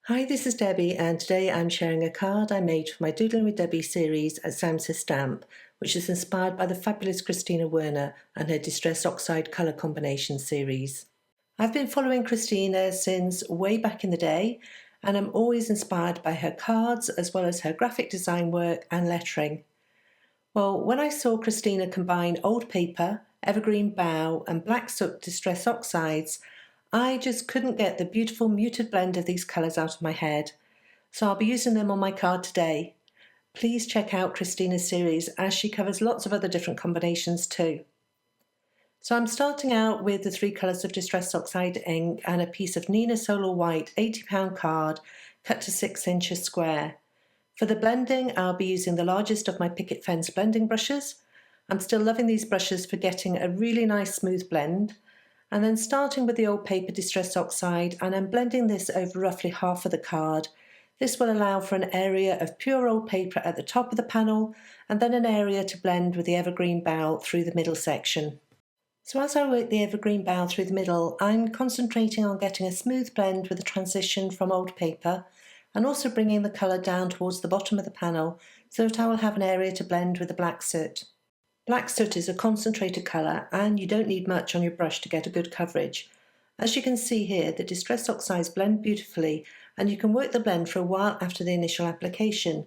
Hi, this is Debbie, and today I'm sharing a card I made for my Doodling with Debbie series at Samsa Stamp, which is inspired by the fabulous Christina Werner and her Distress Oxide colour combination series. I've been following Christina since way back in the day, and I'm always inspired by her cards as well as her graphic design work and lettering. Well, when I saw Christina combine old paper, evergreen bough, and black soot Distress Oxides, I just couldn't get the beautiful muted blend of these colours out of my head, so I'll be using them on my card today. Please check out Christina's series as she covers lots of other different combinations too. So I'm starting out with the three colours of Distress Oxide ink and a piece of Neenah Solar White 80-pound card cut to 6 inches square. For the blending, I'll be using the largest of my Picket Fence blending brushes. I'm still loving these brushes for getting a really nice smooth blend. And then starting with the old paper Distress Oxide, and I'm blending this over roughly half of the card. This will allow for an area of pure old paper at the top of the panel, and then an area to blend with the evergreen bough through the middle section. So as I work the evergreen bough through the middle, I'm concentrating on getting a smooth blend with the transition from old paper, and also bringing the colour down towards the bottom of the panel so that I will have an area to blend with the black soot. Black soot is a concentrated colour and you don't need much on your brush to get a good coverage. As you can see here, the Distress Oxides blend beautifully and you can work the blend for a while after the initial application.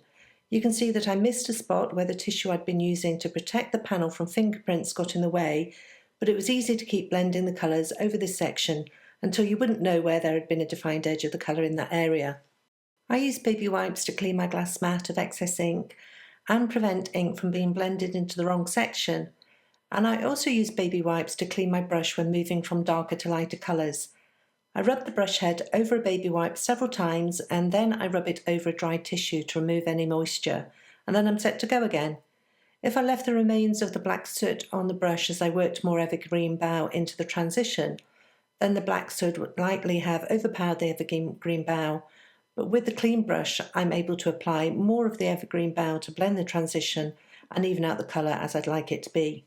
You can see that I missed a spot where the tissue I'd been using to protect the panel from fingerprints got in the way, but it was easy to keep blending the colours over this section until you wouldn't know where there had been a defined edge of the colour in that area. I use baby wipes to clean my glass mat of excess ink and prevent ink from being blended into the wrong section. And I also use baby wipes to clean my brush when moving from darker to lighter colours. I rub the brush head over a baby wipe several times and then I rub it over a dry tissue to remove any moisture, and then I'm set to go again. If I left the remains of the black soot on the brush as I worked more evergreen bough into the transition, then the black soot would likely have overpowered the evergreen bough. But with the clean brush, I'm able to apply more of the evergreen bough to blend the transition and even out the colour as I'd like it to be.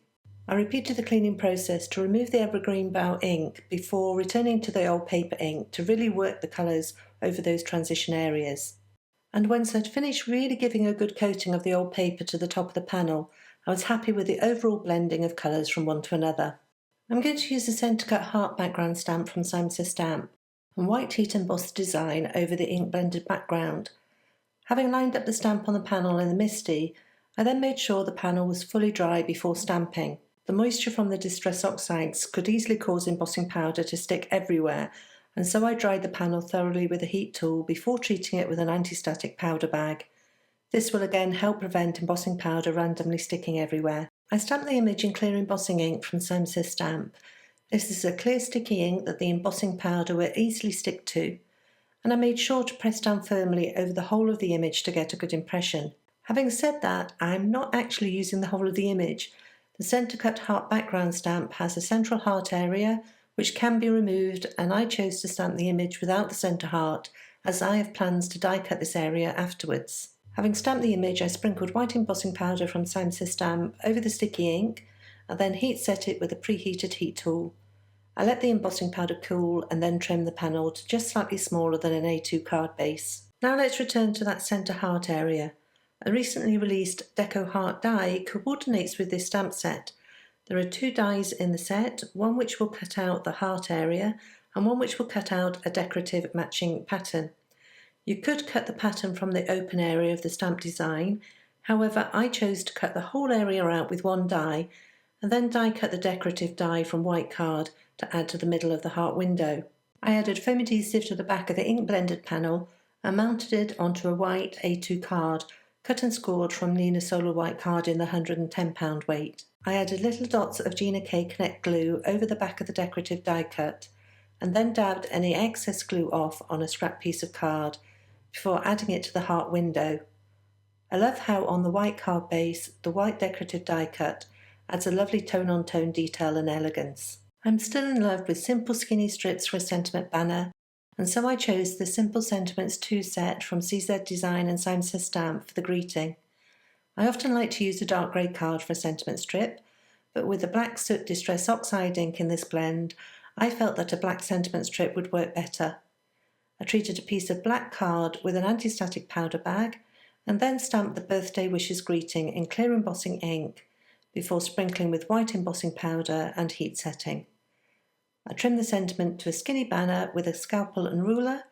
I repeated the cleaning process to remove the evergreen bough ink before returning to the old paper ink to really work the colours over those transition areas. And once I'd finished really giving a good coating of the old paper to the top of the panel, I was happy with the overall blending of colours from one to another. I'm going to use a centre cut heart background stamp from Samsa Stamp and white heat embossed design over the ink blended background. Having lined up the stamp on the panel in the MISTI, I then made sure the panel was fully dry before stamping. The moisture from the Distress Oxides could easily cause embossing powder to stick everywhere, and so I dried the panel thoroughly with a heat tool before treating it with an anti-static powder bag. This will again help prevent embossing powder randomly sticking everywhere. I stamped the image in clear embossing ink from Samsa Stamp. This is a clear sticky ink that the embossing powder will easily stick to, and I made sure to press down firmly over the whole of the image to get a good impression. Having said that, I'm not actually using the whole of the image. The centre cut heart background stamp has a central heart area which can be removed, and I chose to stamp the image without the centre heart as I have plans to die cut this area afterwards. Having stamped the image, I sprinkled white embossing powder from Samsa Stamp over the sticky ink and then heat set it with a preheated heat tool. I let the embossing powder cool and then trim the panel to just slightly smaller than an A2 card base. Now let's return to that centre heart area. A recently released DECO heart die coordinates with this stamp set. There are two dies in the set, one which will cut out the heart area and one which will cut out a decorative matching pattern. You could cut the pattern from the open area of the stamp design, however I chose to cut the whole area out with one die and then die cut the decorative die from white card to add to the middle of the heart window. I added foam adhesive to the back of the ink blended panel and mounted it onto a white A2 card cut and scored from Neenah Solar White card in the 110-pound weight. I added little dots of Gina K Connect glue over the back of the decorative die cut and then dabbed any excess glue off on a scrap piece of card before adding it to the heart window. I love how on the white card base the white decorative die cut adds a lovely tone-on-tone detail and elegance. I'm still in love with simple skinny strips for a sentiment banner, and so I chose the Simple Sentiments 2 set from CZ Design and Samsa Stamp for the greeting. I often like to use a dark grey card for a sentiment strip, but with the black soot Distress Oxide ink in this blend, I felt that a black sentiment strip would work better. I treated a piece of black card with an anti-static powder bag and then stamped the birthday wishes greeting in clear embossing ink before sprinkling with white embossing powder and heat setting. I trimmed the sentiment to a skinny banner with a scalpel and ruler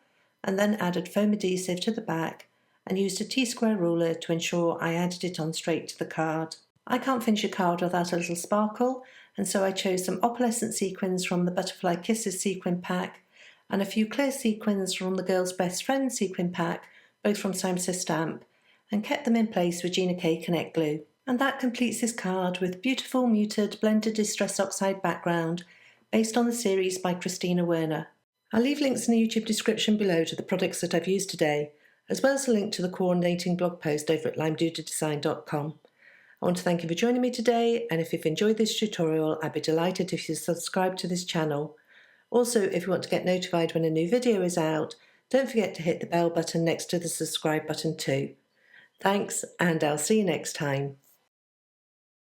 and then added foam adhesive to the back and used a T-square ruler to ensure I added it on straight to the card. I can't finish a card without a little sparkle, and so I chose some opalescent sequins from the Butterfly Kisses sequin pack and a few clear sequins from the Girl's Best Friend sequin pack, both from Sam Says Stamp, and kept them in place with Gina K Connect glue. And that completes this card with beautiful muted blended distress oxide background based on the series by Christina Werner. I'll leave links in the YouTube description below to the products that I've used today, as well as a link to the coordinating blog post over at limedoodledesign.com. I want to thank you for joining me today, and if you've enjoyed this tutorial, I'd be delighted if you subscribe to this channel. Also, if you want to get notified when a new video is out, don't forget to hit the bell button next to the subscribe button too. Thanks, and I'll see you next time.